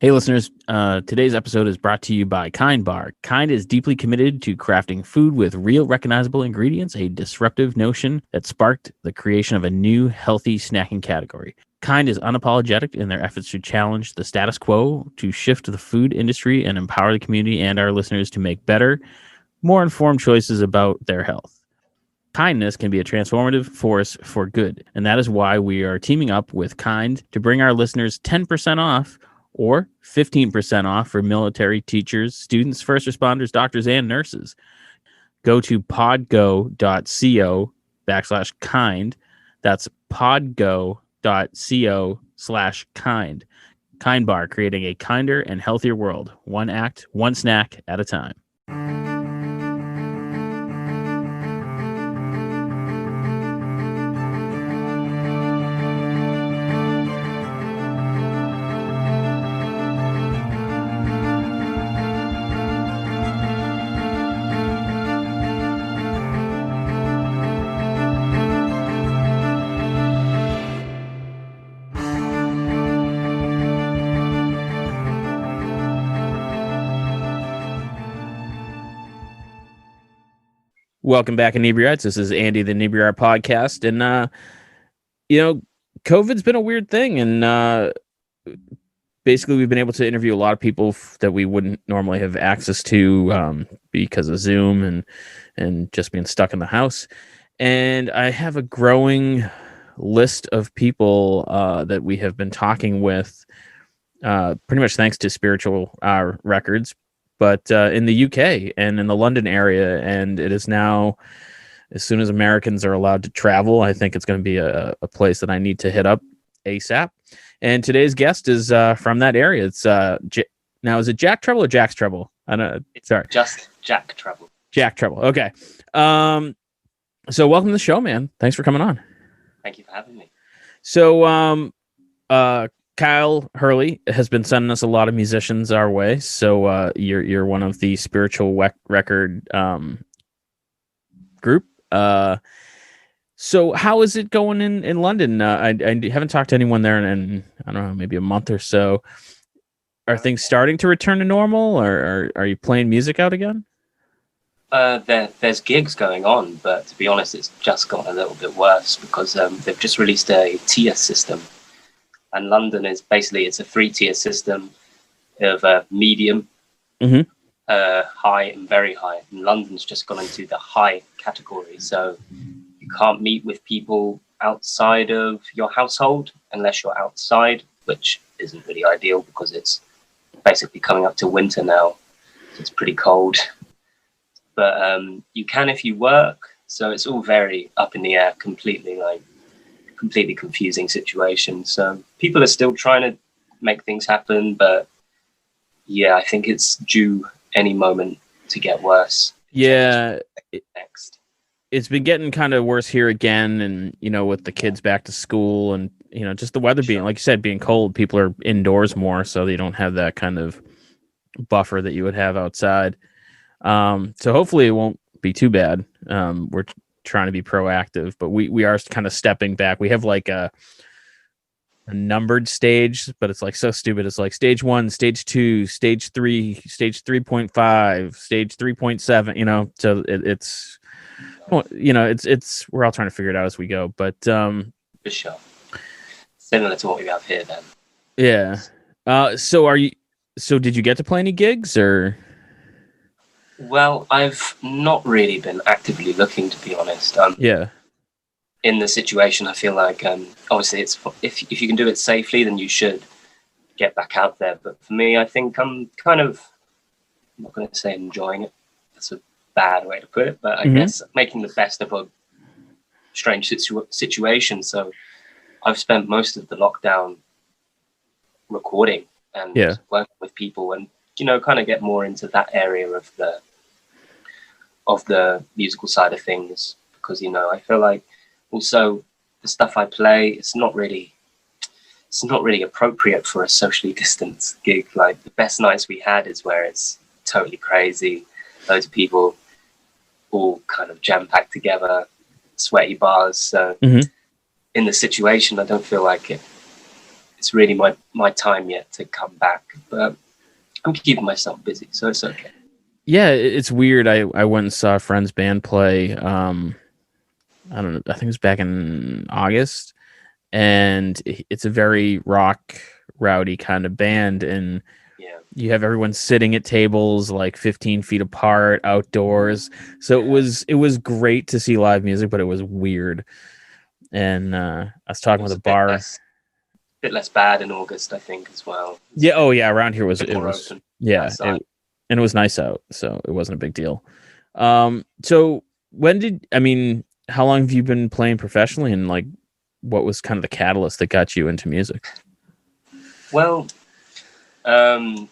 Hey, listeners. Today's episode is brought to you by Kind Bar. Kind is deeply committed to crafting food with real, recognizable ingredients, a disruptive notion that sparked the creation of a new, healthy snacking category. Kind is unapologetic in their efforts to challenge the status quo, to shift the food industry, and empower the community and our listeners to make better, more informed choices about their health. Kindness can be a transformative force for good, and that is why we are teaming up with Kind to bring our listeners 10% off or 15% off for military, teachers, students, first responders, doctors, and nurses. Go to podgo.co/kind. That's podgo.co/kind. Kind Bar, creating a kinder and healthier world, one act, one snack at a time. Welcome back, Inebri-art. This is Andy, the Inebri-art podcast. And, COVID's been a weird thing. And basically, we've been able to interview a lot of people that we wouldn't normally have access to because of Zoom and just being stuck in the house. And I have a growing list of people that we have been talking with, pretty much thanks to Spiritual Records, but in the UK and in the London area. And it is now, as soon as Americans are allowed to travel, I think it's going to be a place that I need to hit up ASAP. And today's guest is from that area. It's now, is it Jack Treble or Jack's Treble? I don't know. Sorry. Just Jack Treble. Jack Treble. Okay. So welcome to the show, man. Thanks for coming on. Thank you for having me. So Kyle Hurley has been sending us a lot of musicians our way. So you're one of the Spiritual Record group. So how is it going in London? I haven't talked to anyone there in I don't know, maybe a month or so. Are things starting to return to normal, or are you playing music out again? There's gigs going on, but to be honest, it's just got a little bit worse because they've just released a tier system. And London is basically, it's a 3-tier system of medium, high, and very high. And London's just gone into the high category. So you can't meet with people outside of your household unless you're outside, which isn't really ideal because it's basically coming up to winter now. So it's pretty cold. But you can if you work. So it's all very up in the air, completely confusing situation. So people are still trying to make things happen, but yeah, I think it's due any moment to get worse. Yeah, next. It's been getting kind of worse here again, and with the kids back to school, and just the weather being, like you said, being cold, people are indoors more, so they don't have that kind of buffer that you would have outside. So hopefully it won't be too bad. We're trying to be proactive, but we are kind of stepping back. We have like a numbered stage, but it's like so stupid. It's like stage 1, stage 2, stage 3, stage 3.5, stage 3.7, so it's we're all trying to figure it out as we go, but for sure, similar to what we have here then. Yeah. So did you get to play any gigs, or? Well, I've not really been actively looking, to be honest. Yeah. In the situation, I feel like obviously it's if you can do it safely, then you should get back out there. But for me, I think I'm kind of, I'm not going to say enjoying it. That's a bad way to put it, but I guess making the best of a strange situation. So I've spent most of the lockdown recording and working with people, and kind of get more into that area of the musical side of things, because I feel like also the stuff I play, it's not really appropriate for a socially distanced gig. Like the best nights we had is where it's totally crazy, loads of people all kind of jam packed together, sweaty bars. So in the situation, I don't feel like it's really my time yet to come back. But I'm keeping myself busy, so it's okay. Yeah, it's weird. I went and saw a friend's band play. I don't know. I think it was back in August, and it's a very rock rowdy kind of band, and Yeah, you have everyone sitting at tables like 15 feet apart outdoors. So it was great to see live music, but it was weird. And I was it talking with was a a bit bar. less bad in August, I think, as well. It's Yeah. Oh yeah. Around here a bit it more was, open yeah. outside. And it was nice out. So it wasn't a big deal. So how long have you been playing professionally, and like, what was kind of the catalyst that got you into music? Well, um,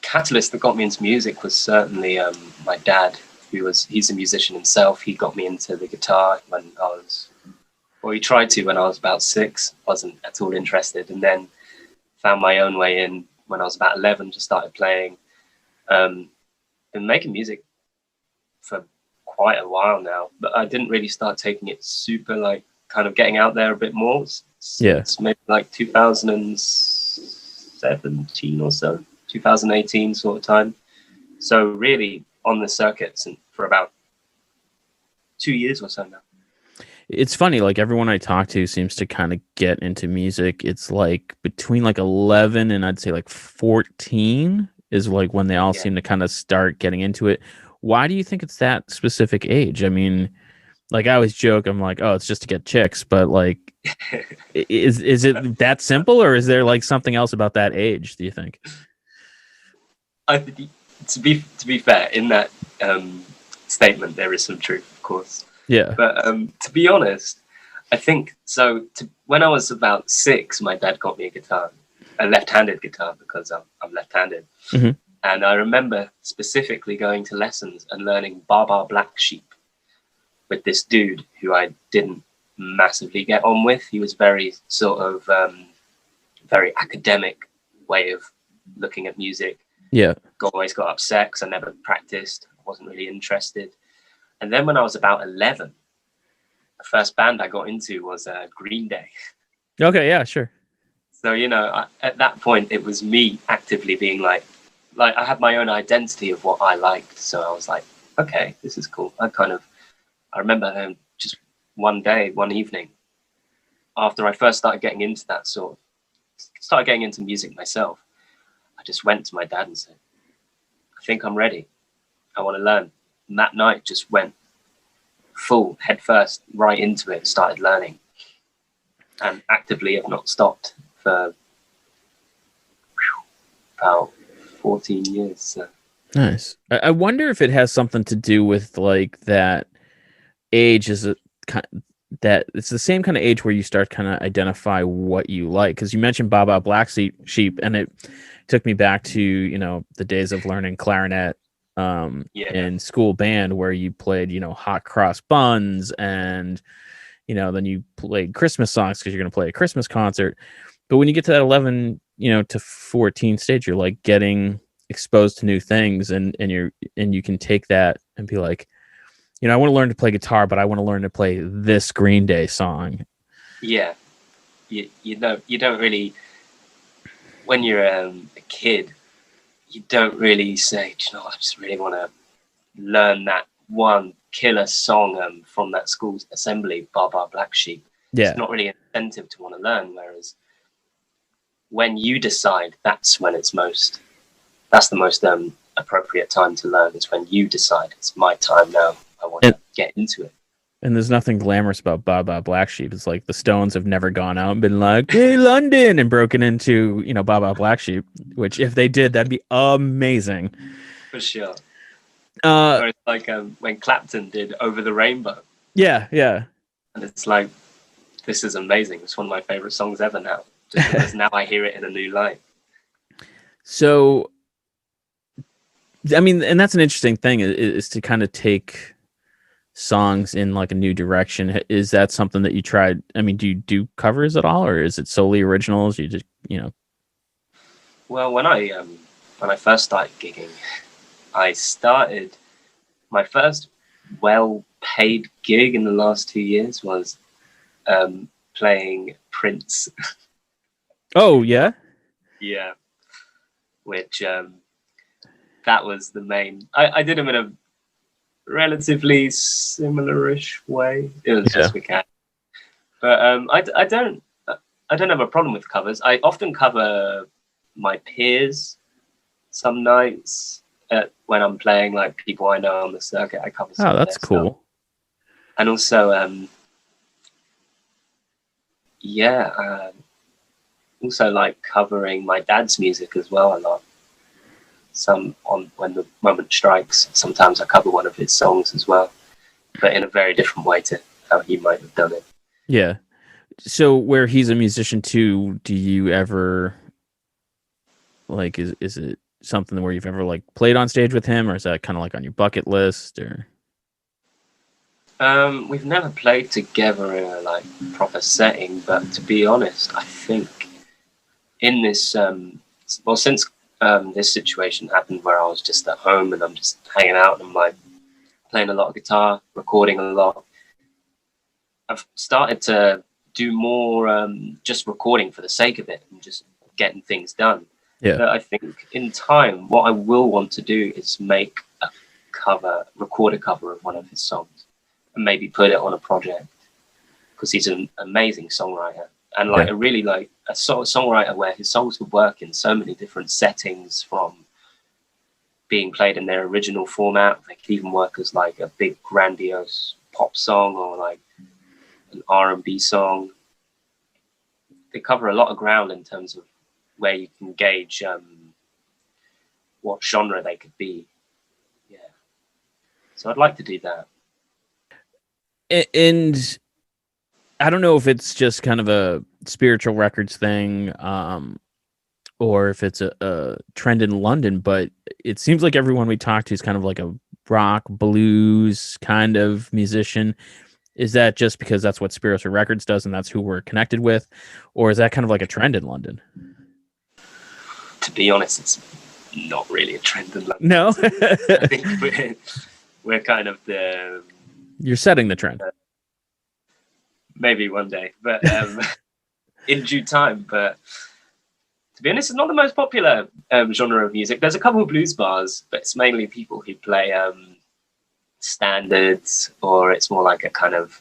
catalyst that got me into music was certainly my dad, he's a musician himself. He got me into the guitar when I was, well, he tried to when I was about 6. Wasn't at all interested, and then found my own way in when I was about 11. Just started playing. Been making music for quite a while now, but I didn't really start taking it super, like, kind of getting out there a bit more Yeah. since maybe like 2017 or so, 2018 sort of time. So really on the circuits and for about 2 years or so now. It's funny, like everyone I talk to seems to kind of get into music. It's like between like 11 and I'd say like 14 is like when they all Yeah. seem to kind of start getting into it. Why do you think it's that specific age? I mean, like I always joke, I'm like, oh, it's just to get chicks, but like, is it that simple, or is there like something else about that age, do you think? I think, to be fair, in that statement there is some truth, of course. Yeah. But to be honest, I think so. When I was about 6, my dad got me a guitar, a left-handed guitar, because I'm left-handed. Hmm. And I remember specifically going to lessons and learning Bar Bar Black Sheep with this dude who I didn't massively get on with. He was very sort of very academic way of looking at music. Yeah. Always got upset because I never practiced. I wasn't really interested. And then when I was about 11, the first band I got into was Green Day. Okay. Yeah. Sure. So, at that point, it was me actively being like I had my own identity of what I liked. So I was like, okay, this is cool. I remember just one day, one evening, after I first started getting into started getting into music myself, I just went to my dad and said, I think I'm ready. I want to learn. And that night just went full head first right into it, started learning, and actively have not stopped for about 14 years. So. Nice. I wonder if it has something to do with like that age is that it's the same kind of age where you start kind of identify what you like, because you mentioned Baba Black Sheep, and it took me back to the days of learning clarinet Yeah, in school band, where you played hot cross buns, and then you played Christmas songs because you're going to play a Christmas concert. But when you get to that 11 to 14 stage, you're like getting exposed to new things, and you can take that and be like, I want to learn to play guitar, but I want to learn to play this Green Day song. yeah. You don't really, when you're a kid, you don't really say, I just really want to learn that one killer song from that school's assembly, Bar Bar Black Sheep. It's Yeah. not really an incentive to want to learn. Whereas when you decide, that's the most appropriate time to learn. Is when you decide it's my time now. I want to get into it. And there's nothing glamorous about Baba Black Sheep. It's like the Stones have never gone out and been like, hey, London, and broken into, Baba Black Sheep, which if they did, that'd be amazing. For sure. Uh, Or it's like when Clapton did Over the Rainbow. yeah, yeah. And it's like, this is amazing. It's one of my favorite songs ever now. Just because now I hear it in a new light. So, I mean, and that's an interesting thing is to kind of take songs in like a new direction. Is that something that you tried? I mean, do you do covers at all, or is it solely originals? You just, Well, when I first started gigging, I started my first well-paid gig in the last 2 years was playing Prince. Oh yeah. Yeah, which that was the main. I did them in a relatively similar-ish way. It was Yeah. just mechanical. But I don't have a problem with covers. I often cover my peers some nights when I'm playing like people I know on the circuit. I cover some Oh, of that's their stuff, cool. and also yeah, also like covering my dad's music as well a lot. Some on When the Moment Strikes. Sometimes I cover one of his songs as well, but in a very different way to how he might have done it. Yeah. So where he's a musician too, do you ever like is it something where you've ever like played on stage with him, or is that kind of like on your bucket list? Or We've never played together in a like proper setting, but to be honest, I think in this well, since this situation happened where I was just at home and I'm just hanging out and I'm like playing a lot of guitar, recording a lot, I've started to do more just recording for the sake of it and just getting things done. yeah, But I think in time, what I will want to do is record a cover of one of his songs, and maybe put it on a project because he's an amazing songwriter and yeah, like a really like a sort of songwriter where his songs would work in so many different settings from being played in their original format. They could even work as like a big grandiose pop song or like an R&B song. They cover a lot of ground in terms of where you can gauge what genre they could be. Yeah. So I'd like to do that. and I don't know if it's just kind of a spiritual records thing, or if it's a trend in London, but it seems like everyone we talk to is kind of like a rock blues kind of musician. Is that just because that's what Spiritual Records does and that's who we're connected with, or is that kind of like a trend in London? To be honest, it's not really a trend in London. No, I think we're kind of the you're setting the trend. maybe one day, but in due time. But to be honest, it's not the most popular genre of music. There's a couple of blues bars, but it's mainly people who play standards, or it's more like a kind of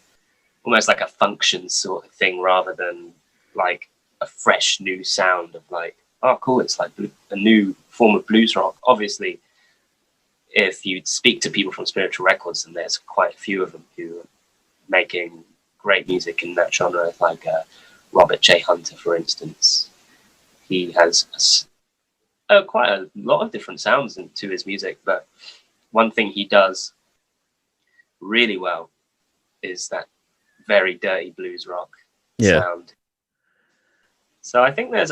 almost like a function sort of thing rather than like a fresh new sound of like, oh, cool, it's like a new form of blues rock. Obviously, if you speak to people from Spiritual Records, and there's quite a few of them who are making great music in that genre, like Robert J. Hunter, for instance. He has quite a lot of different sounds to his music, but one thing he does really well is that very dirty blues rock Yeah. sound. So I think there's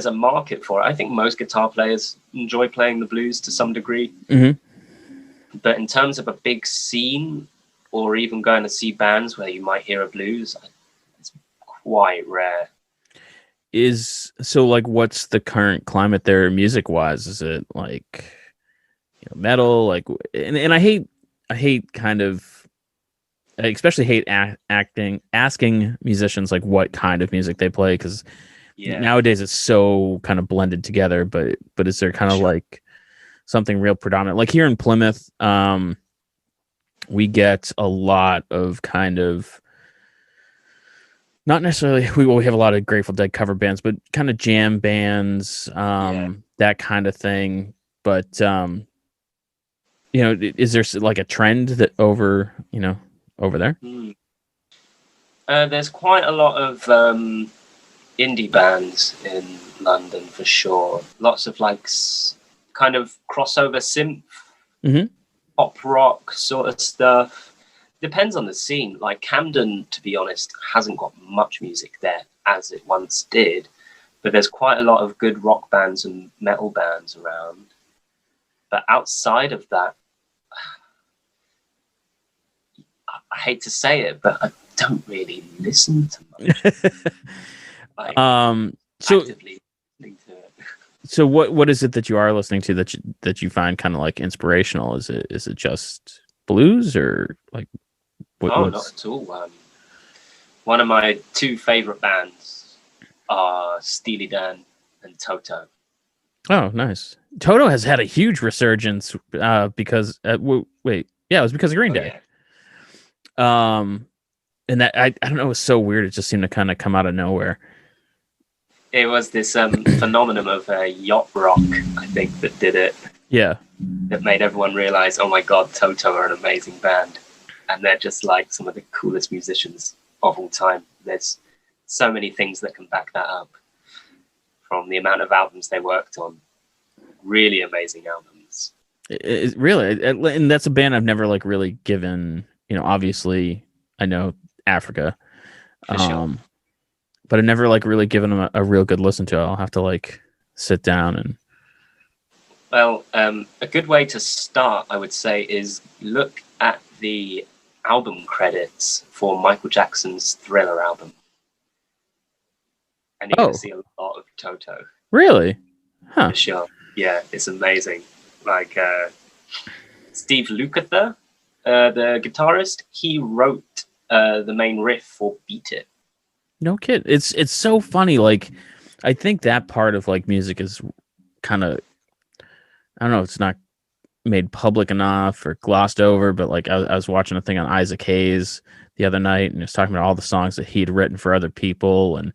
a market for it. I think most guitar players enjoy playing the blues to some degree, Mm-hmm. but in terms of a big scene or even going to see bands where you might hear a blues, it's quite rare. Is so like what's the current climate there music wise? Is it like metal? Like and I hate kind of I especially hate asking musicians like what kind of music they play because Yeah, nowadays it's so kind of blended together. But is there kind of sure. like something real predominant? Like here in Plymouth, we get a lot of kind of not necessarily we have a lot of Grateful Dead cover bands, but kind of jam bands, Yeah. that kind of thing. But is there like a trend that over there? Mm. There's quite a lot of indie bands in London for sure. Lots of like kind of crossover synth, Mm-hmm. pop rock sort of stuff. Depends on the scene. Like Camden, to be honest, hasn't got much music there as it once did, but there's quite a lot of good rock bands and metal bands around. But outside of that, I hate to say it, but I don't really listen to much. Like So actively listening to it. so what is it that you are listening to that you find kind of like inspirational? Is it just blues or like Oh, not what's at all. One of my two favorite bands are Steely Dan and Toto. Oh, nice. Toto has had a huge resurgence because wait, yeah, it was because of Green Oh Day. yeah, And that I don't know, it was so weird. It just seemed to kind of come out of nowhere. it was this phenomenon of yacht rock, I think, that did it. Yeah. That made everyone realize, oh my god, Toto are an amazing band, and they're just like some of the coolest musicians of all time. There's so many things that can back that up, from the amount of albums they worked on. Really amazing albums. Really, and that's a band I've never like really given. Obviously, I know Africa, For sure. but I've never like really given them a real good listen to. I'll have to like sit down and. Well, a good way to start, I would say, is look at the album credits for Michael Jackson's Thriller album, and you're going to see a lot of Toto. Really? Huh. For sure. Yeah, it's amazing. Like Steve Lukather, the guitarist, he wrote the main riff for Beat It. No kid. It's so funny. Like, I think that part of like music is kind of, I don't know, it's not made public enough or glossed over, but like I was watching a thing on Isaac Hayes the other night, and he was talking about all the songs that he'd written for other people. And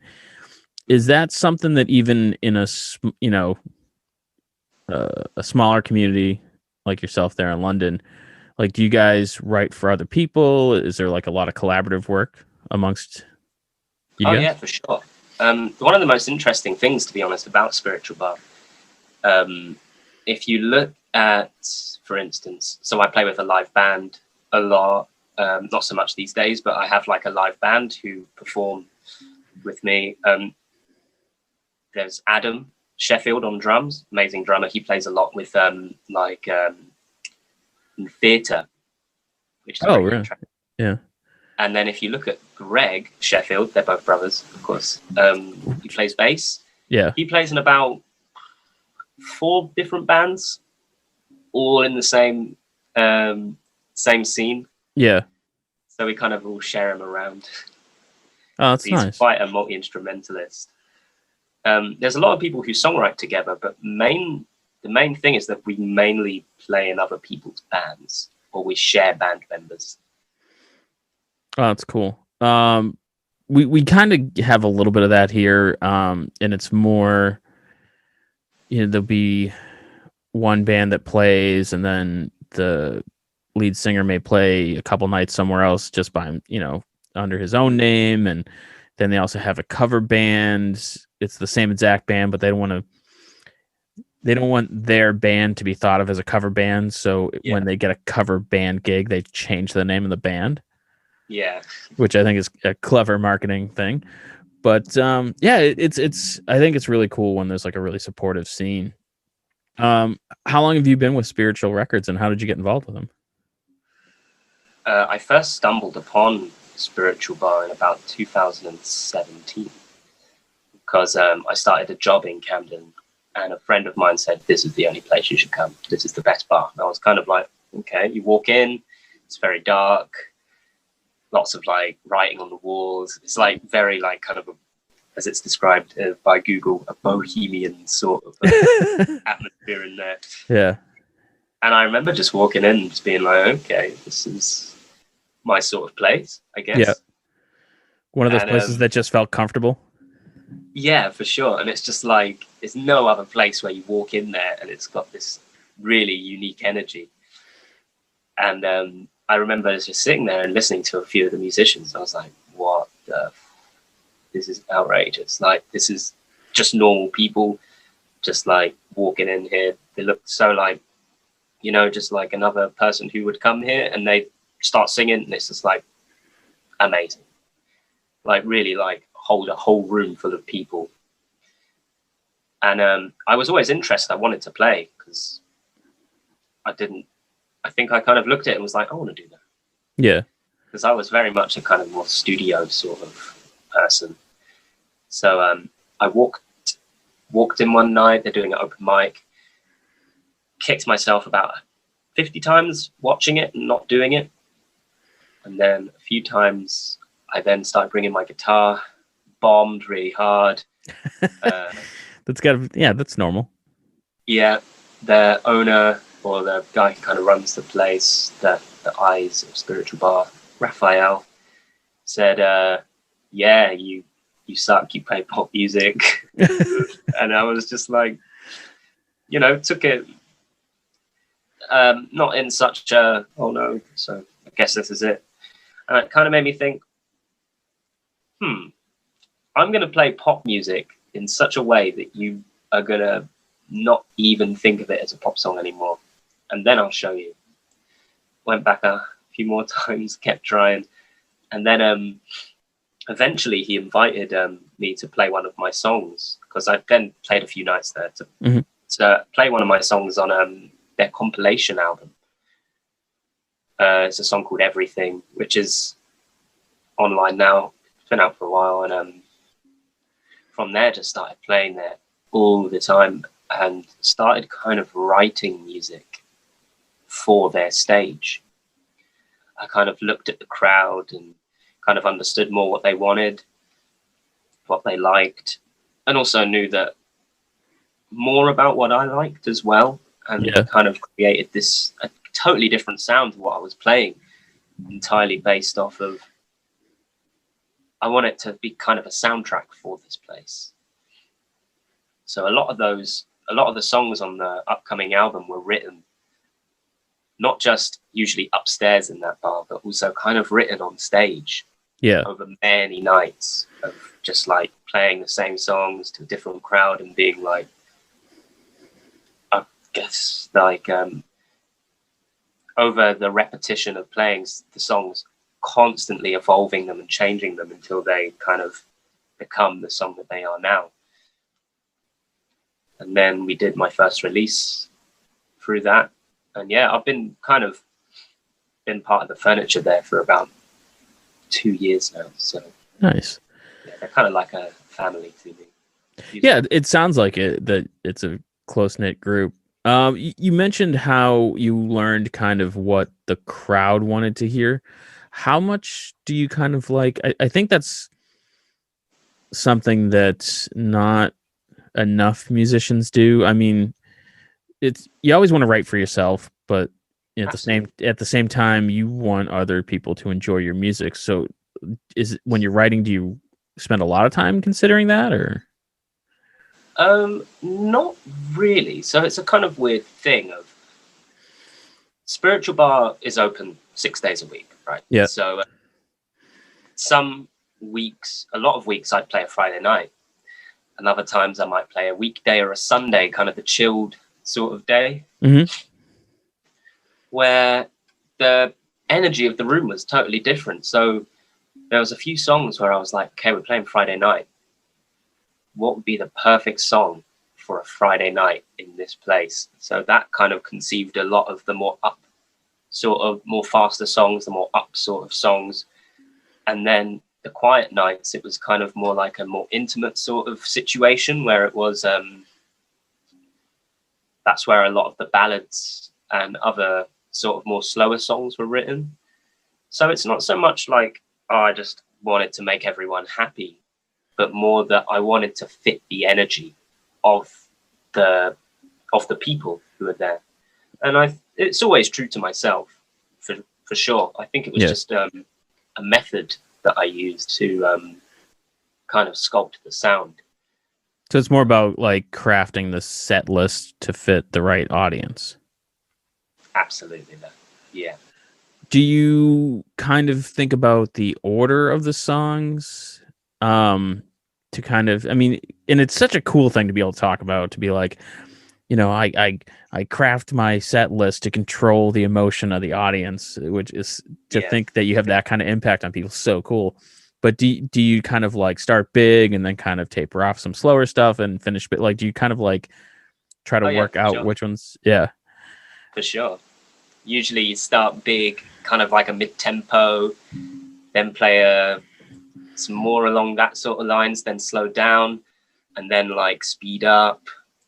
is that something that even in a smaller community like yourself there in London, like, do you guys write for other people? Is there like a lot of collaborative work amongst you guys? Yeah, for sure. One of the most interesting things, to be honest, about Spiritual Bar, if you look at, for instance, so I play with a live band a lot, not so much these days, but I have like a live band who perform with me. There's Adam Sheffield on drums, amazing drummer. He plays a lot with in theatre, which is Really? Yeah. And then if you look at Greg Sheffield, they're both brothers, of course. He plays bass. Yeah. He plays in about 4 different bands, all in the same scene. Yeah. So we kind of all share him around. Oh, that's He's nice. quite a multi-instrumentalist. There's a lot of people who songwrite together, but the main thing is that we mainly play in other people's bands, or we share band members. Oh, that's cool. We kind of have a little bit of that here, and it's more, there'll be one band that plays, and then the lead singer may play a couple nights somewhere else just by, under his own name, and then they also have a cover band. It's the same exact band, but they don't want their band to be thought of as a cover band. So when they get a cover band gig, they change the name of the band. Yeah, which I think is a clever marketing thing. But it's I think it's really cool when there's like a really supportive scene. How long have you been with Spiritual Records, and how did you get involved with them? I first stumbled upon Spiritual Bar in about 2017 because I started a job in Camden, and a friend of mine said, "This is the only place you should come. This is the best bar." And I was kind of like, okay. You walk in, it's very dark. Lots of like writing on the walls. It's like very like kind of as it's described by Google, a bohemian sort of atmosphere in there. Yeah. And I remember just walking in and just being like, okay, this is my sort of place, I guess. Yeah. One of those places that just felt comfortable. Yeah, for sure. And it's just like, there's no other place where you walk in there and it's got this really unique energy. And I remember just sitting there and listening to a few of the musicians. I was like, what the this is outrageous. Like, this is just normal people just like walking in here. They look so like, just like another person who would come here, and they start singing, and it's just like amazing. Like really like hold a whole room full of people. And I was always interested. I wanted to play because I think I kind of looked at it and was like, I want to do that. Yeah. Because I was very much a kind of more studio sort of person. So I walked in one night, they're doing an open mic, kicked myself about 50 times watching it and not doing it. And then a few times I then started bringing my guitar, bombed really hard. Uh, That's normal. yeah, the owner or the guy who kind of runs the place, the eyes of Spiritual Bar, Raphael, said, "Yeah, you suck. You play pop music," and I was just like, took it not in such a oh no, so I guess this is it, and it kind of made me think, I'm going to play pop music in such a way that you are going to not even think of it as a pop song anymore, and then I'll show you. Went back a few more times, kept trying, and then eventually he invited me to play one of my songs, because I then played a few nights there to play one of my songs on their compilation album. It's a song called Everything, which is online now. It's been out for a while, and from there just started playing there all the time and started kind of writing music for their stage. I kind of looked at the crowd and kind of understood more what they wanted, what they liked, and also knew that more about what I liked as well, and kind of created a totally different sound to what I was playing, entirely based off of, I want it to be kind of a soundtrack for this place. So a lot of the songs on the upcoming album were written not just usually upstairs in that bar, but also kind of written on stage over many nights of just like playing the same songs to a different crowd and being like, I guess like over the repetition of playing the songs, constantly evolving them and changing them until they kind of become the song that they are now. And then we did my first release through that. And yeah, I've been part of the furniture there for about 2 years now. So nice. Yeah, they're kind of like a family to me. Yeah, it sounds like it, that it's a close-knit group. You mentioned how you learned kind of what the crowd wanted to hear. How much do you kind of like, I think that's something that not enough musicians do. I mean, you always want to write for yourself, but at the same time, you want other people to enjoy your music. So when you're writing, do you spend a lot of time considering that, or? Not really. So it's a kind of weird thing of Spiritual Bar is open 6 days a week, right? Yeah. So some weeks, a lot of weeks, I'd play a Friday night, and other times I might play a weekday or a Sunday, kind of the chilled sort of day, where the energy of the room was totally different. So there was a few songs where I was like, okay, we're playing Friday night. What would be the perfect song for a Friday night in this place? So that kind of conceived a lot of the more faster songs, the more up sort of songs. And then the quiet nights, it was kind of more like a more intimate sort of situation where it was, that's where a lot of the ballads and other sort of more slower songs were written. So it's not so much like, I just wanted to make everyone happy, but more that I wanted to fit the energy of the people who are there. And it's always true to myself, for sure. I think it was just a method that I used to kind of sculpt the sound. So it's more about like crafting the set list to fit the right audience. Absolutely, yeah. Do you kind of think about the order of the songs? To kind of, I mean, and it's such a cool thing to be able to talk about, to be like, I craft my set list to control the emotion of the audience, which is to think that you have that kind of impact on people. So cool. But do you kind of like start big and then kind of taper off some slower stuff and finish bit? Like, do you kind of like try to work out which ones? Yeah, for sure. Usually you start big, kind of like a mid-tempo, then play some more along that sort of lines, then slow down, and then like speed up.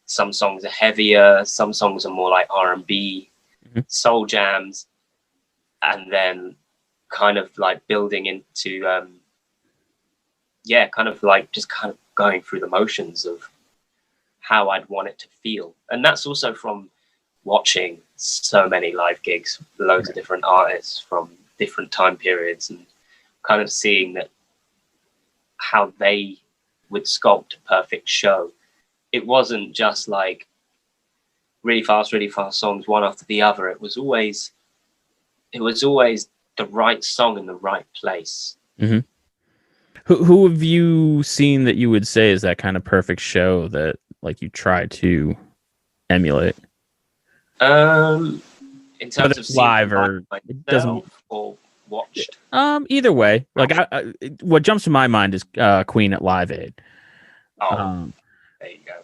Some songs are heavier, some songs are more like R&B, soul jams, and then kind of like building into kind of like just kind of going through the motions of how I'd want it to feel. And that's also from watching so many live gigs, loads of different artists from different time periods, and kind of seeing that how they would sculpt a perfect show. It wasn't just like really fast songs one after the other. It was always the right song in the right place. Mm-hmm. Who have you seen that you would say is that kind of perfect show that like you try to emulate? In terms of live or it doesn't or watched. Either way, like what jumps to my mind is Queen at Live Aid. There you go.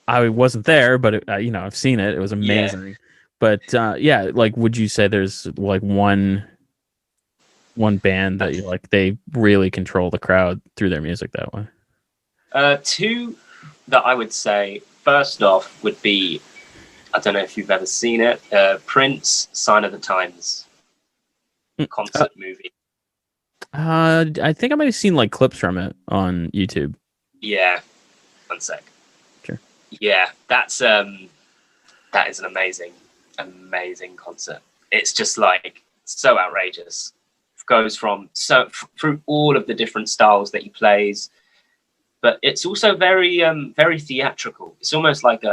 I wasn't there, but I've seen it. It was amazing. Yeah. But yeah, like, would you say there's like one band that you like they really control the crowd through their music that way? Two that I would say first off would be, I don't know if you've ever seen it, Prince, Sign of the Times concert movie. I think I might have seen like clips from it on YouTube. Yeah, one sec. Sure. Yeah, that is an amazing concert. It's just like so outrageous. It goes from through all of the different styles that he plays, but it's also very very theatrical. It's almost like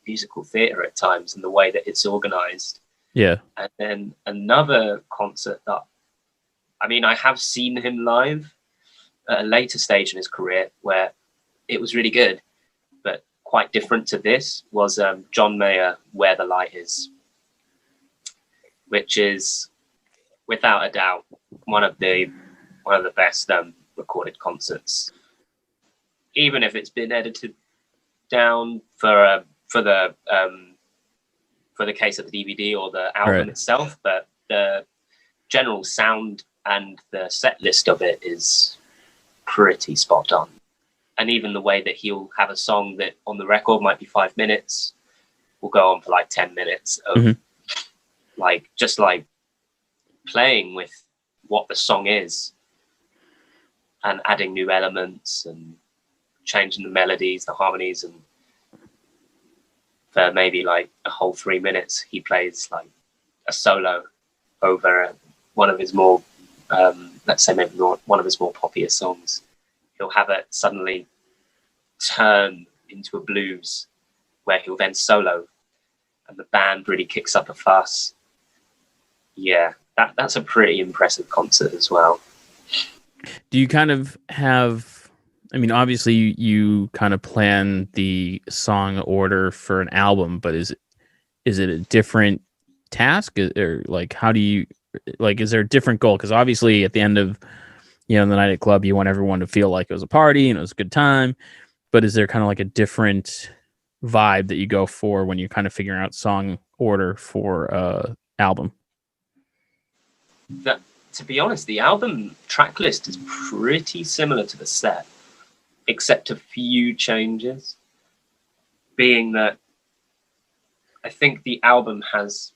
musical theater at times in the way that it's organized. Yeah. And then another concert that, I mean, I have seen him live at a later stage in his career where it was really good, but quite different to this was John Mayer, Where the Light Is, which is without a doubt one of the best recorded concerts. Even if it's been edited down for the case of the DVD or the album itself, but the general sound and the set list of it is pretty spot on. And even the way that he'll have a song that on the record might be 5 minutes will go on for like 10 minutes of like just like playing with what the song is and adding new elements and changing the melodies, the harmonies, and for maybe like a whole 3 minutes he plays like a solo over one of his more let's say maybe one of his more popular songs. He'll have it suddenly turn into a blues where he'll then solo and the band really kicks up a fuss. Yeah, that's a pretty impressive concert as well. Do you kind of have, I mean, obviously you kind of plan the song order for an album, but is it a different task, or like how do you, like, is there a different goal? Because obviously at the end of the night at club, you want everyone to feel like it was a party and it was a good time, but is there kind of like a different vibe that you go for when you're kind of figuring out song order for album? To be honest, the album track list is pretty similar to the set, except a few changes, being that I think the album has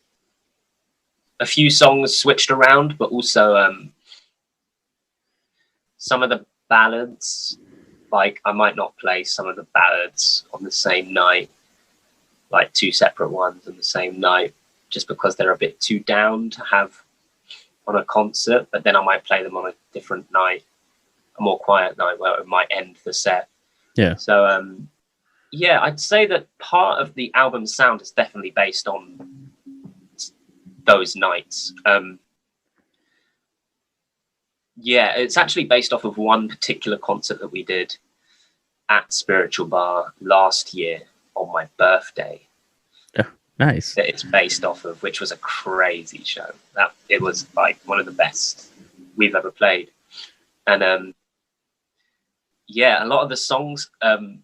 a few songs switched around, but also some of the ballads, like I might not play some of the ballads on the same night, like two separate ones on the same night, just because they're a bit too down to have on a concert, but then I might play them on a different night, a more quiet night where it might end the set. Yeah. So, yeah, I'd say that part of the album sound is definitely based on those nights. Yeah, it's actually based off of one particular concert that we did at Spiritual Bar last year on my birthday. Yeah, nice. That it's based off of, which was a crazy show. That it was like one of the best we've ever played. And yeah, a lot of the songs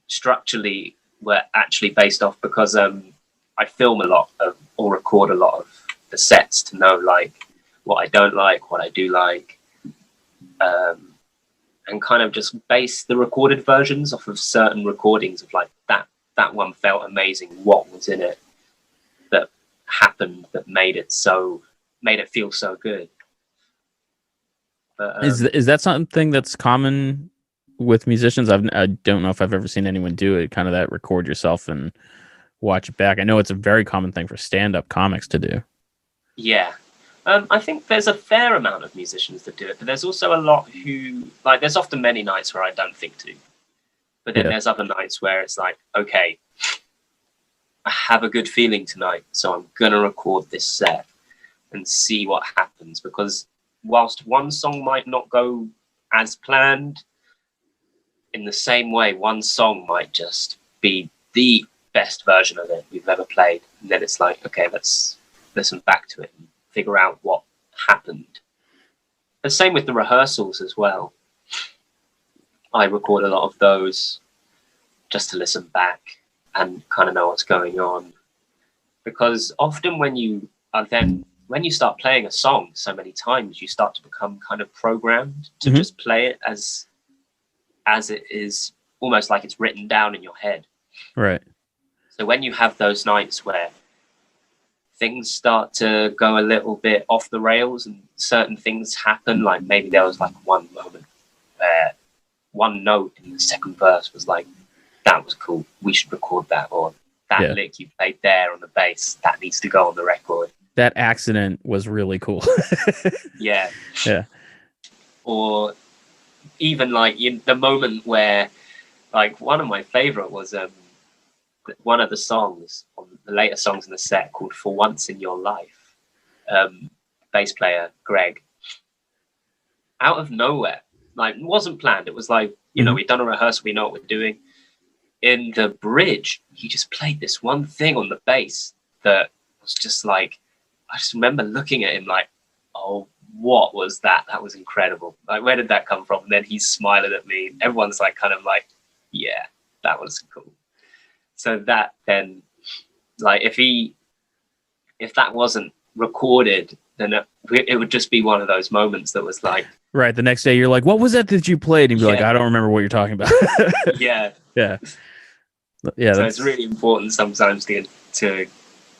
structurally were actually based off because I film a lot of, or record a lot of the sets to know like what I don't like, what I do like, and kind of just base the recorded versions off of certain recordings of like that one felt amazing. What was in it that happened that made it feel so good? But, is that something that's common with musicians. I don't know if I've ever seen anyone do it. Kind of that record yourself and watch it back. I know it's a very common thing for stand-up comics to do. Yeah. I think there's a fair amount of musicians that do it, but there's also a lot who, like, there's often many nights where I don't think to. But then there's other nights where it's like, okay, I have a good feeling tonight, so I'm going to record this set and see what happens. Because whilst one song might not go as planned, in the same way, one song might just be the best version of it we've ever played. And then it's like, okay, let's listen back to it and figure out what happened. The same with the rehearsals as well. I record a lot of those just to listen back and kind of know what's going on. Because often when you start playing a song so many times, you start to become kind of programmed to just play it as it is, almost like it's written down in your head. Right. So when you have those nights where things start to go a little bit off the rails and certain things happen, like maybe there was like one moment where one note in the second verse was like, that was cool, we should record that, or that lick you played there on the bass, that needs to go on the record. That accident was really cool. Yeah. Or even like the moment where, like, one of my favorite was one of the songs on the later songs in the set called For Once in Your Life. Bass player Greg, out of nowhere, like, it wasn't planned, it was like, you know, we'd done a rehearsal, we know what we're doing. In the bridge, he just played this one thing on the bass that was just like, I just remember looking at him like, oh, what was that? That was incredible. Like, where did that come from? And then he's smiling at me. Everyone's like, kind of like, yeah, that was cool. So that then, like, if that wasn't recorded, then it would just be one of those moments that was like, right. The next day you're like, what was that you played? And you'd be like, I don't remember what you're talking about. Yeah. Yeah. So it's really important sometimes to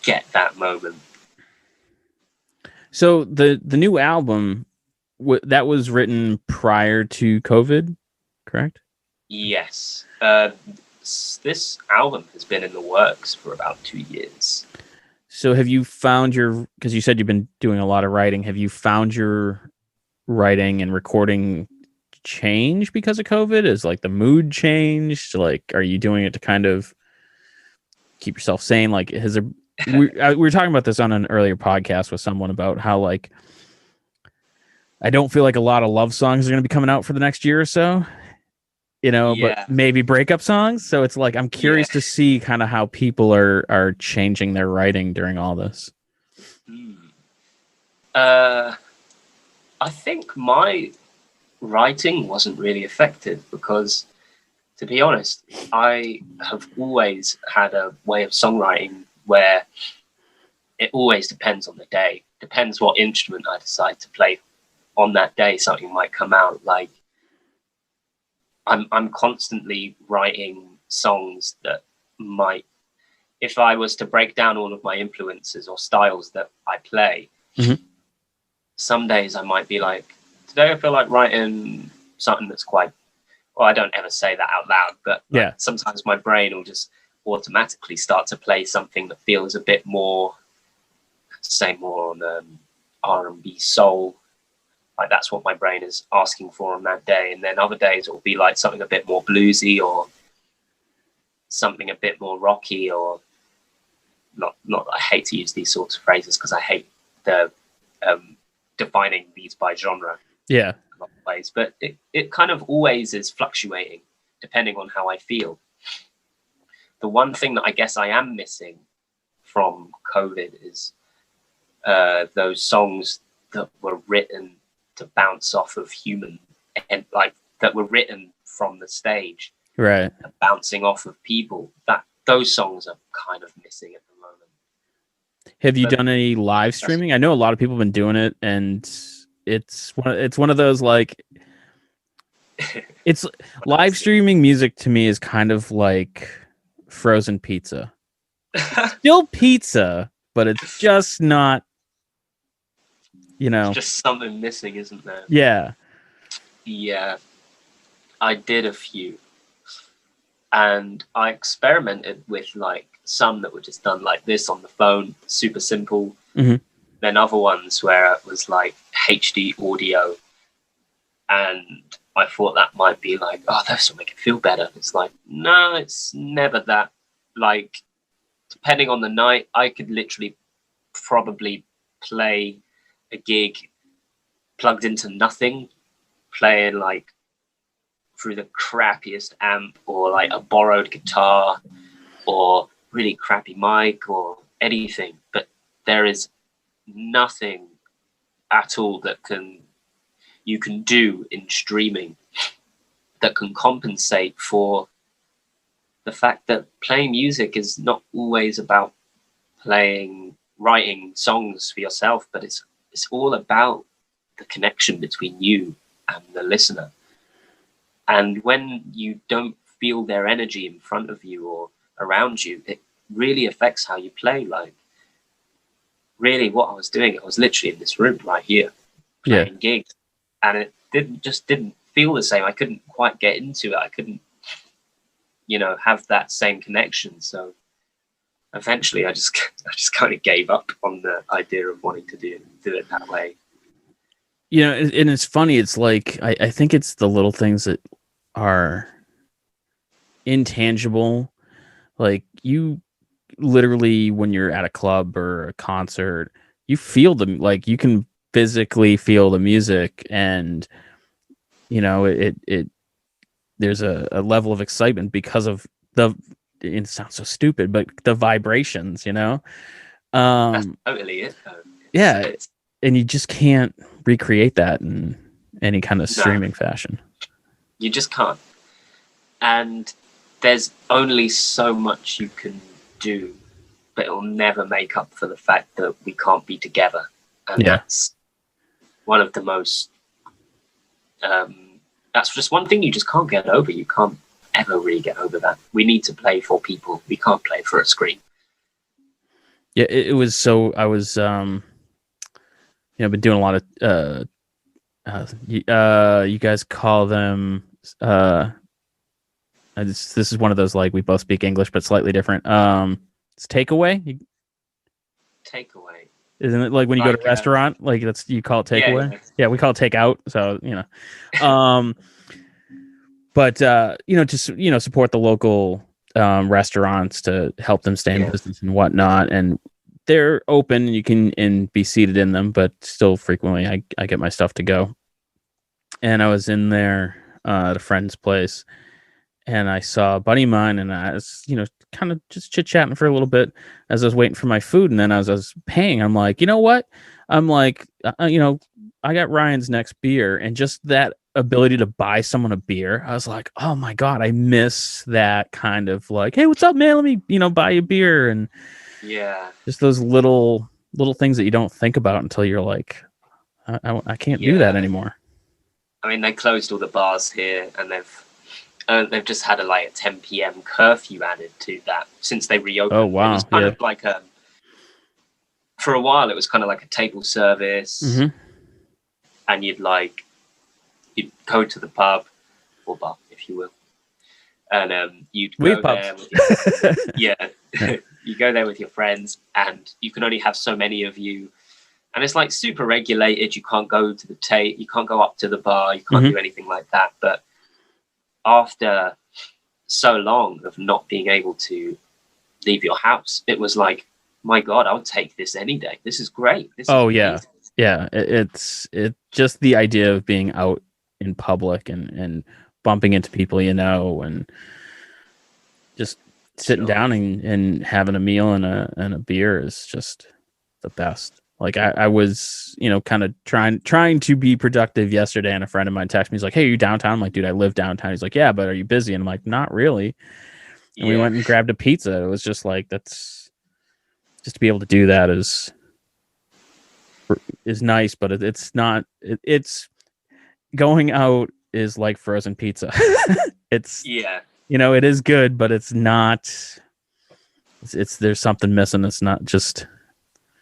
get that moment. So the new album, that was written prior to COVID, correct? Yes. This album has been in the works for about 2 years. So have you found because you said you've been doing a lot of writing, have you found your writing and recording change because of COVID? Is like the mood changed? Like, are you doing it to kind of keep yourself sane? Like, we were talking about this on an earlier podcast with someone about how, like, I don't feel like a lot of love songs are going to be coming out for the next year or so, you know, but maybe breakup songs. So it's like, I'm curious to see kind of how people are changing their writing during all this. I think my writing wasn't really affected because, to be honest, I have always had a way of songwriting where it always depends on the day. Depends what instrument I decide to play on that day. Something might come out. Like, I'm constantly writing songs that might, if I was to break down all of my influences or styles that I play, some days I might be like, today I feel like writing something that's quite, well, I don't ever say that out loud, but like, sometimes my brain will just automatically start to play something that feels a bit more, say, more on R&B soul. Like, that's what my brain is asking for on that day. And then other days it will be like something a bit more bluesy or something a bit more rocky, or not that I hate to use these sorts of phrases because I hate the defining these by genre. Yeah. In a lot of ways. But it kind of always is fluctuating depending on how I feel. The one thing that I guess I am missing from COVID is those songs that were written to bounce off of human, and like that were written from the stage, right, and bouncing off of people. That those songs are kind of missing at the moment. Have you done any live streaming? I know a lot of people have been doing it, and it's one of those, like, it's live streaming music to me is kind of like frozen pizza. It's still pizza, but it's just not, you know, just something missing, isn't there? Yeah. Yeah. I did a few, and I experimented with like some that were just done like this on the phone, super simple. Mm-hmm. Then other ones where it was like HD audio, and I thought that might be like, oh, this will make it feel better. It's like, no, it's never that. Like, depending on the night, I could literally probably play a gig plugged into nothing, playing like through the crappiest amp or like a borrowed guitar or really crappy mic or anything. But there is nothing at all that you can do in streaming that can compensate for the fact that playing music is not always about writing songs for yourself, but it's all about the connection between you and the listener. And when you don't feel their energy in front of you or around you, it really affects how you play. Like, really what I was doing, I was literally in this room right here playing gigs, and it didn't feel the same. I couldn't quite get into it. I couldn't, have that same connection. So eventually I just kind of gave up on the idea of wanting to do it that way. And it's funny. It's like, I think it's the little things that are intangible. Like, you literally, when you're at a club or a concert, you feel them. Like, you can physically feel the music, and it there's a level of excitement because of it sounds so stupid, but the vibrations, That's totally it, though. It's, and you just can't recreate that in any kind of streaming fashion. You just can't. And there's only so much you can do, but it'll never make up for the fact that we can't be together. And that's one of the most that's just one thing you just can't get over. You can't ever really get over that. We need to play for people. We can't play for a screen. Yeah, it was so. I was been doing a lot of you guys call them this is one of those, like, we both speak English but slightly different. It's takeaway. Takeaway. Isn't it like when you go to a restaurant, like you call it takeaway? Yeah, we call it takeout. So, but just support the local restaurants to help them stay in business and whatnot. And they're open, and you can be seated in them, but still frequently I get my stuff to go. And I was in there at a friend's place, and I saw a buddy of mine, and I was, kind of just chit-chatting for a little bit as I was waiting for my food. And then as I was paying, I'm like, you know what? I'm like, I got Ryan's next beer, and just that ability to buy someone a beer, I was like, oh my God, I miss that kind of like, hey, what's up, man? Let me, buy you a beer. And just those little things that you don't think about until you're like, I can't do that anymore. I mean, they closed all the bars here, and they've just had a 10 p.m. curfew added to that since they reopened. Oh, wow. It was kind of like for a while, it was kind of like a table service, and you'd go to the pub or bar, if you will, and you'd go there with you go there with your friends, and you can only have so many of you. And it's like super regulated. You can't go to the you can't go up to the bar. You can't do anything like that. But after so long of not being able to leave your house, it was like, my God, I would take this any day. This is great. This is amazing. Yeah. It's just the idea of being out in public and bumping into people, and just sitting down and having a meal and a beer is just the best. Like, I was, kind of trying to be productive yesterday, and a friend of mine texted me. He's like, hey, are you downtown? I'm like, dude, I live downtown. He's like, yeah, but are you busy? And I'm like, not really. And we went and grabbed a pizza. It was just like, that's just to be able to do that is nice, but it's not, it's going out is like frozen pizza. It's, it is good, but it's not, there's something missing. It's not just,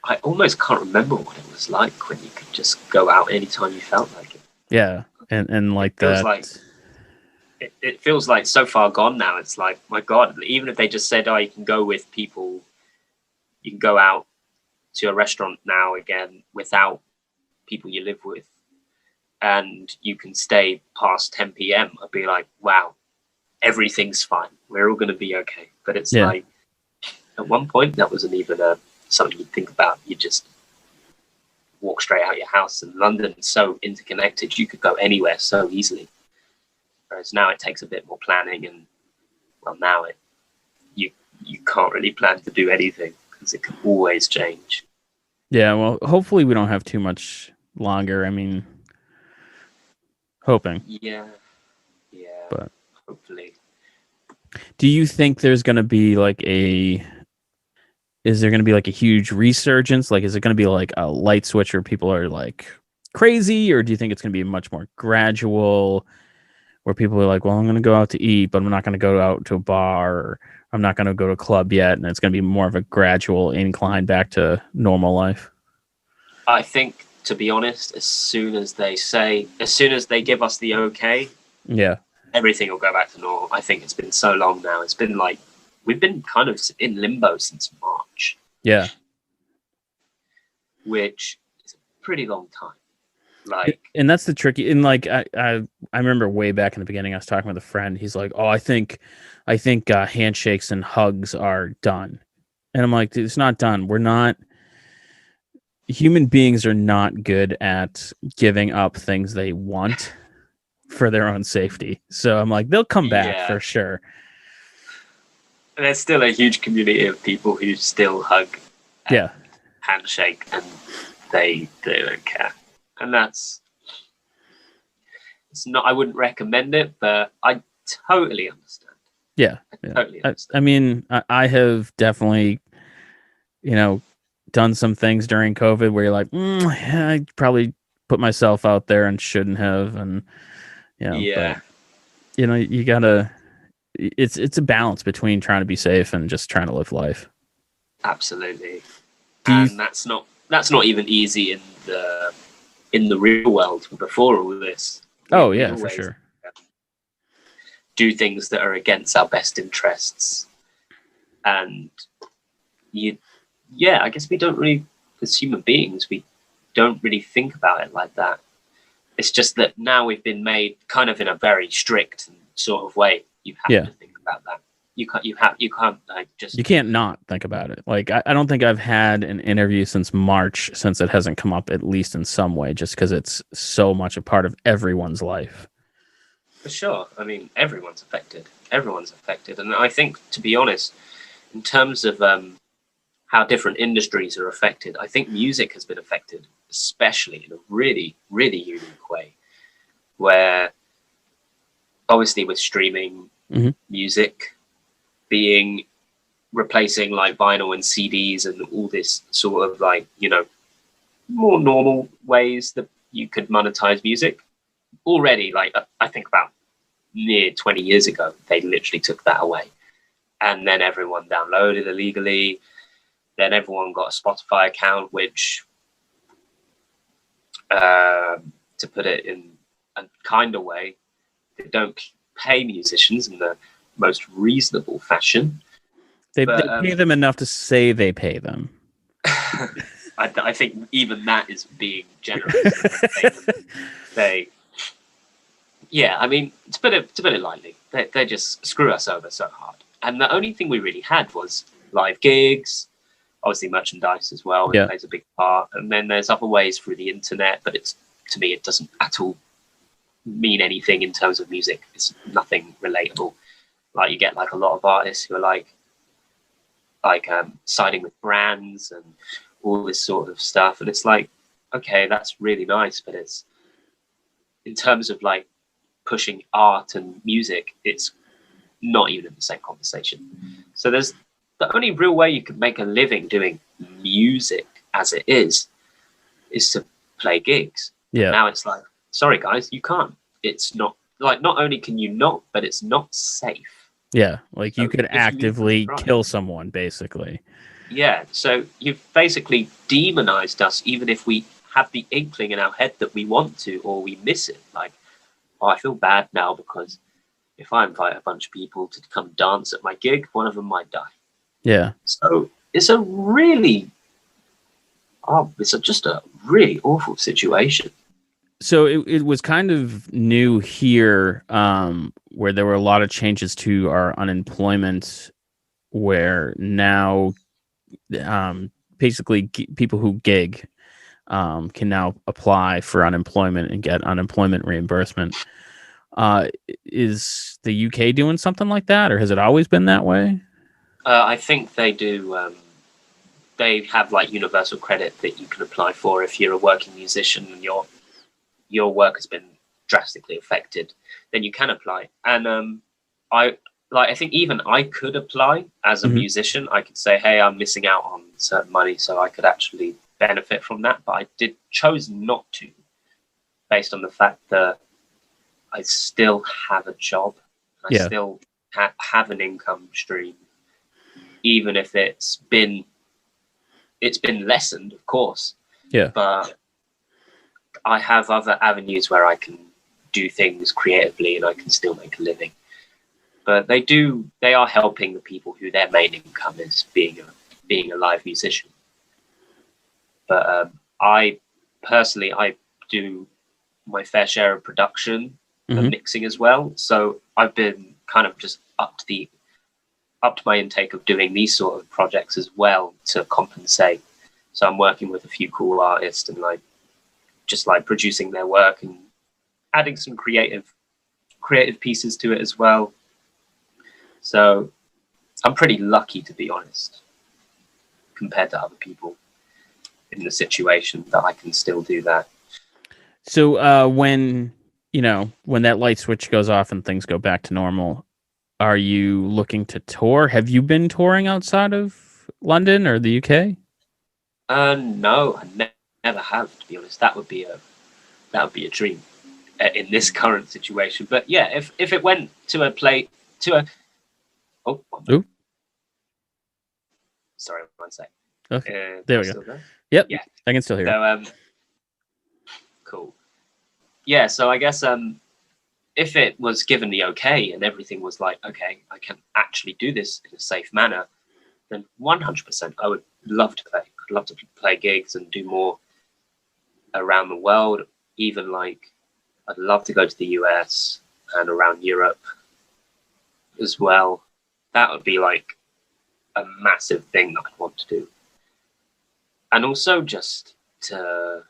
I almost can't remember what it was like when you could just go out anytime you felt like it. Yeah, and like that. it feels like so far gone now. It's like, my God, even if they just said, oh, you can go with people, you can go out to a restaurant now again without people you live with, and you can stay past 10 p.m. I'd be like, wow, everything's fine. We're all going to be okay. But it's like, at one point, that wasn't even something you'd think about. You just walk straight out your house. And London's so interconnected, you could go anywhere so easily. Whereas now it takes a bit more planning, and well, now you can't really plan to do anything because it can always change. Yeah, well, hopefully we don't have too much longer. I mean, hoping. Yeah, but hopefully. Do you think there's going to be like is there going to be like a huge resurgence? Like, is it going to be like a light switch where people are like crazy, or do you think it's going to be much more gradual where people are like, well, I'm going to go out to eat, but I'm not going to go out to a bar, or I'm not going to go to a club yet, and it's going to be more of a gradual incline back to normal life? I think, to be honest, as soon as they give us the okay, everything will go back to normal. I think it's been so long now. It's been like, we've been kind of in limbo since March. Yeah. Which is a pretty long time. Like, and that's the tricky, and like I remember way back in the beginning, I was talking with a friend. He's like, oh, I think handshakes and hugs are done. And I'm like, dude, it's not done. Human beings are not good at giving up things they want for their own safety. So I'm like, they'll come back for sure. There's still a huge community of people who still hug and handshake, and they don't care. And it's not, I wouldn't recommend it, but I totally understand. Yeah. I totally understand. I mean, I have definitely, done some things during COVID where you're like, I probably put myself out there and shouldn't have. And, but, you gotta, it's a balance between trying to be safe and just trying to live life. Absolutely. And that's not even easy in the real world before all this. Oh yeah, for sure. Do things that are against our best interests. And I guess we don't really, as human beings, we don't really think about it like that. It's just that now we've been made kind of in a very strict sort of way. You have to think about that. You can't not think about it. Like, I don't think I've had an interview since March since it hasn't come up, at least in some way, just because it's so much a part of everyone's life. For sure. I mean, everyone's affected. And I think, to be honest, in terms of how different industries are affected, I think music has been affected, especially in a really, really unique way, where obviously with streaming music replacing like vinyl and CDs and all this sort of like, more normal ways that you could monetize music. Already, like, I think about near 20 years ago, they literally took that away. And then everyone downloaded illegally. Then everyone got a Spotify account, which, to put it in a kind of way, they don't pay musicians in the most reasonable fashion. They pay them enough to say they pay them. I think even that is being generous. I mean, to put it lightly, they just screw us over so hard. And the only thing we really had was live gigs, obviously merchandise as well. It plays a big part. And then there's other ways through the internet, but to me, it doesn't at all mean anything in terms of music. It's nothing relatable. Like, you get like a lot of artists who are like siding with brands and all this sort of stuff, and it's like, okay, that's really nice, but it's, in terms of like pushing art and music, it's not even in the same conversation. So there's the only real way you can make a living doing music as it is to play gigs. Now it's like, sorry guys, you can't. It's not, like, not only can you not, but it's not safe. Yeah, like, so you could actively kill someone, basically. Yeah, so you've basically demonized us, even if we have the inkling in our head that we want to, or we miss it. Like, oh, I feel bad now because if I invite a bunch of people to come dance at my gig, one of them might die. Yeah. So it's a really, just a really awful situation. So it was kind of new here, where there were a lot of changes to our unemployment, where now basically people who gig can now apply for unemployment and get unemployment reimbursement. Is the UK doing something like that, or has it always been that way? I think they do. They have like universal credit that you can apply for if you're a working musician and your work has been drastically affected. Then you can apply. And I think even I could apply as a musician. I could say, hey, I'm missing out on certain money, so I could actually benefit from that. But I chose not to, based on the fact that I still have a job. I still have an income stream, even if it's been lessened, of course. Yeah. But I have other avenues where I can do things creatively and I can still make a living. But they are helping the people who their main income is being a live musician. But I personally do my fair share of production and mixing as well. So I've been kind of just up to my intake of doing these sort of projects as well to compensate. So I'm working with a few cool artists and just producing their work and adding some creative pieces to it as well. So I'm pretty lucky, to be honest, compared to other people in the situation, that I can still do that. So when that light switch goes off and things go back to normal, are you looking to tour? Have you been touring outside of London or the UK? No, I never have, to be honest. That would be a dream in this current situation. But yeah, if it went to a sorry, one sec. Okay, there we go. There? Yep, yeah, I can still hear. So cool. Yeah, so I guess if it was given the okay and everything was like, okay, I can actually do this in a safe manner, then 100% I would love to play. I'd love to play gigs and do more around the world. Even I'd love to go to the US and around Europe as well. That would be like a massive thing that I'd want to do. And also just to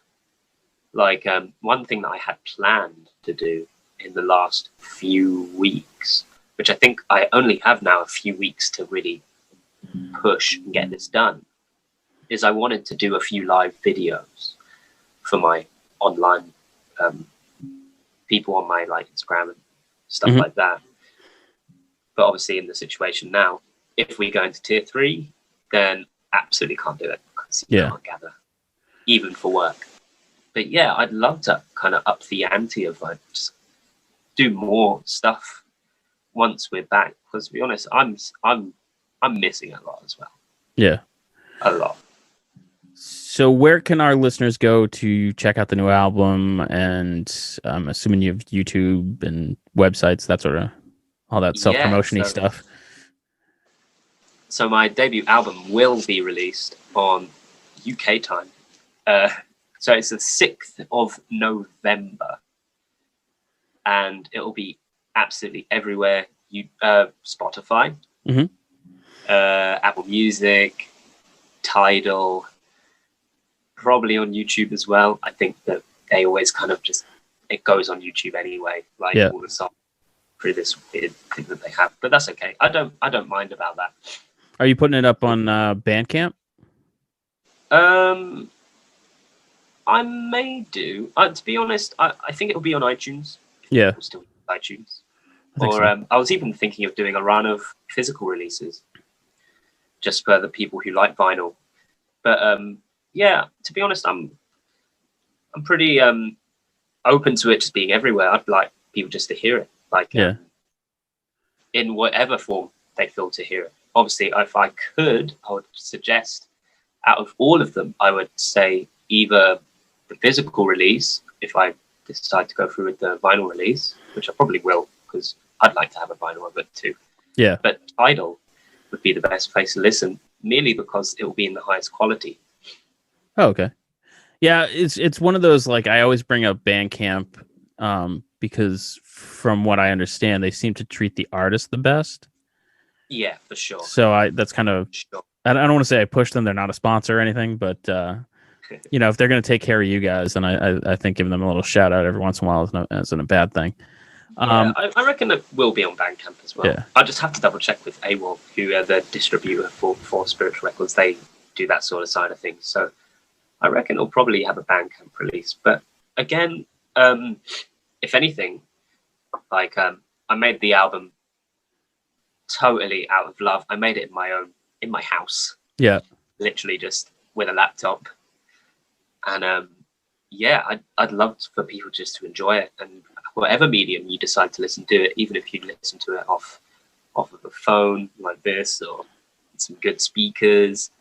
one thing that I had planned to do in the last few weeks, which I think I only have now a few weeks to really push and get this done, is I wanted to do a few live videos for my online people on my Instagram and stuff like that. But obviously in the situation now, if we go into tier 3, then absolutely can't do it because you can't gather, even for work. But yeah, I'd love to kind of up the ante of just do more stuff once we're back. Because to be honest, I'm missing a lot as well. Yeah, a lot. So where can our listeners go to check out the new album? And I'm assuming you have YouTube and websites, that sort of all that self-promotion-y stuff. So my debut album will be released on UK time. So it's the 6th of November. And it'll be absolutely everywhere. Spotify, Apple Music, Tidal, probably on YouTube as well. I think that they always kind of it goes on YouTube anyway, all the songs through this weird thing that they have. But that's okay. I don't mind about that. Are you putting it up on Bandcamp? I may do. To be honest, I think it'll be on iTunes. Yeah. Still iTunes. I was even thinking of doing a run of physical releases just for the people who like vinyl. But to be honest, I'm pretty open to it just being everywhere. I'd like people just to hear it, in whatever form they feel to hear it. Obviously, if I could, I would suggest out of all of them, I would say either the physical release, if I decide to go through with the vinyl release, which I probably will, because I'd like to have a vinyl of it too. Yeah. But Tidal would be the best place to listen, merely because it will be in the highest quality. Oh, okay. Yeah, it's one of those, like, I always bring up Bandcamp because from what I understand, they seem to treat the artist the best. Yeah, for sure. So that's kind of, Sure. I don't want to say I push them. They're not a sponsor or anything, but if they're going to take care of you guys, then I think giving them a little shout out every once in a while isn't a bad thing. Yeah, I reckon it will be on Bandcamp as well. Yeah. I just have to double check with AWOL, who are the distributor for Spiritual Records. They do that sort of side of things. So I reckon it'll probably have a Bandcamp release. But again, if anything, like I made the album totally out of love. I made it in my house. Yeah. Literally just with a laptop. And yeah, I'd love for people just to enjoy it, and whatever medium you decide to listen to it, even if you listen to it off of a phone like this, or some good speakers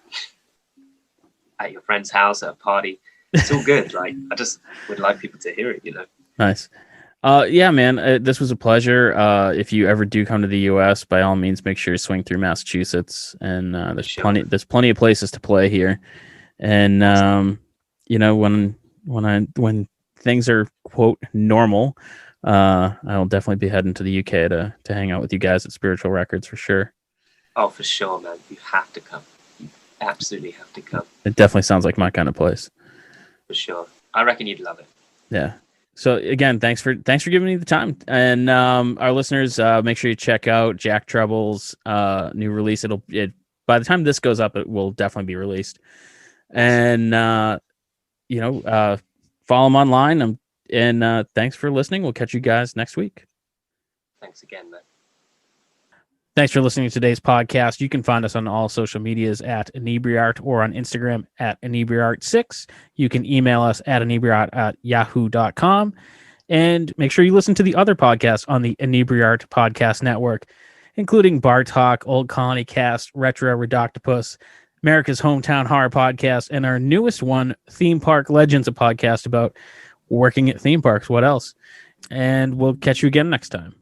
at your friend's house at a party, it's all good. Like, I just would like people to hear it, Nice. Yeah, man, this was a pleasure. If you ever do come to the U.S., by all means, make sure you swing through Massachusetts, and there's plenty of places to play here. And when things are, quote, normal, I'll definitely be heading to the UK to hang out with you guys at Spiritual Records for sure. Oh, for sure, man. You have to come. You absolutely have to come. It definitely sounds like my kind of place. For sure. I reckon you'd love it. Yeah. So again, thanks for giving me the time. And our listeners, make sure you check out Jack Trouble's new release. By the time this goes up, it will definitely be released. And follow him online. And thanks for listening. We'll catch you guys next week. Thanks again, man. Thanks for listening to today's podcast. You can find us on all social medias at Inebri-art or on Instagram at Inebri-art6. You can email us at Inebri-art@yahoo.com. And make sure you listen to the other podcasts on the Inebri-art Podcast Network, including Bar Talk, Old Colony Cast, Retro Redoctopus, America's Hometown Horror Podcast, and our newest one, Theme Park Legends, a podcast about working at theme parks. What else? And we'll catch you again next time.